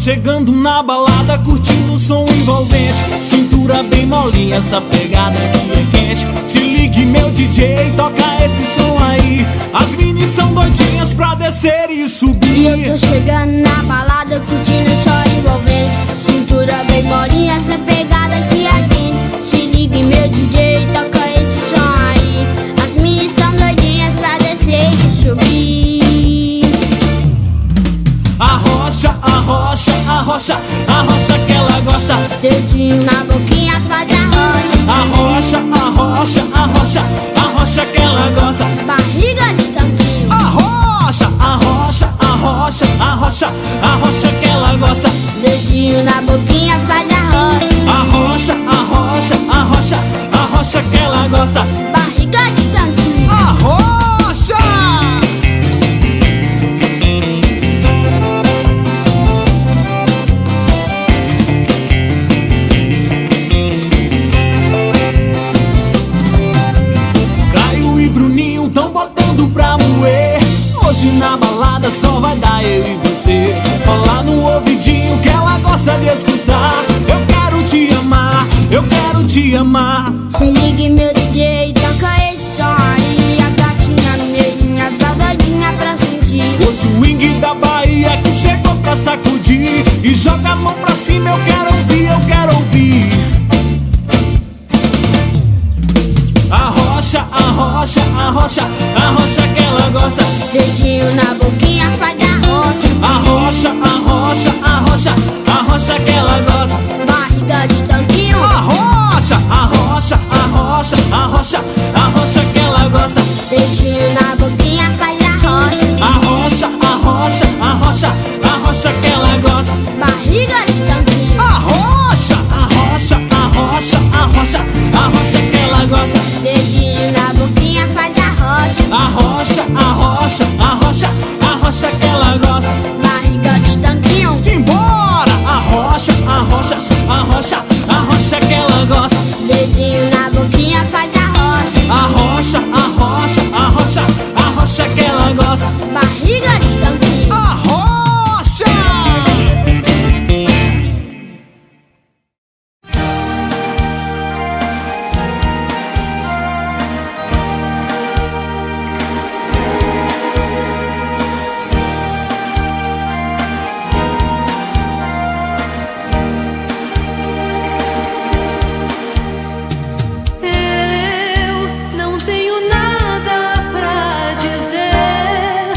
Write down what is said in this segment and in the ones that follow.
chegando na balada, curtindo o som envolvente, cintura bem molinha, essa pegada aqui é quente. Se ligue meu DJ, toca esse som aí. As minis são doidinhas pra descer e subir. E eu tô chegando na balada, curtindo o som envolvente, cintura bem molinha, essa pegada aqui é quente. Se ligue meu DJ, toca esse som aí. As minis tão doidinhas pra descer e subir. Arrocha, arrocha, arrocha, arrocha que ela gosta. Dedinho na boquinha faz arrocha. Arrocha, arrocha, arrocha, arrocha que ela gosta. Barriga de tanquinho. Arrocha, arrocha, arrocha, arrocha, arrocha que ela gosta. Dedinho na boquinha faz arrocha. Arrocha, arrocha, arrocha, arrocha que ela gosta. Barriga de tanquinho. Arrocha! Caio e Bruninho tão botando pra moer. Hoje na balada só vai dar eu e você. Fala no ouvidinho que ela gosta de escutar. Eu quero te amar, eu quero te amar. Se ligue meu DJ, toca esse som aí. A gatinha minha tá doidinha pra sentir. O swing da Bahia que chegou pra sacudir. E joga a mão pra cima, eu quero ouvir, eu quero ouvir. Arrocha, arrocha, arrocha, arrocha que ela gosta. Dedinho na boquinha faz arrocha. Arrocha, arrocha, arrocha, arrocha que ela gosta. Barriga de tanquinho. Arrocha, arrocha, arrocha, arrocha, arrocha que ela gosta. Dedinho na boquinha faz arrocha. Arrocha, arrocha, arrocha, arrocha que ela gosta. Barriga de tanquinho. Arrocha, arrocha, arrocha, arrocha, arrocha que ela gosta. Dedinho na boquinha faz arrocha. Arrocha, arrocha, arrocha, arrocha que ela gosta. Barriga de tanquinho. Simbora! Arrocha, arrocha, arrocha, arrocha que ela gosta. Dedinho na boquinha faz arrocha. Arrocha, arrocha, arrocha, arrocha que ela gosta. Barriga de tanquinho. Arrocha! Eu não tenho nada pra dizer.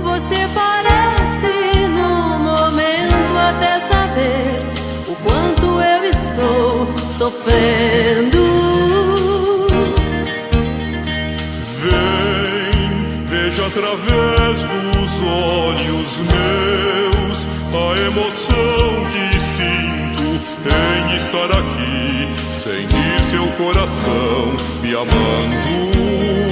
Você parece no momento até saber o quanto eu estou sofrendo. Vem, veja através dos olhos meus a emoção que sinto em estar aqui, sentir seu coração me amando.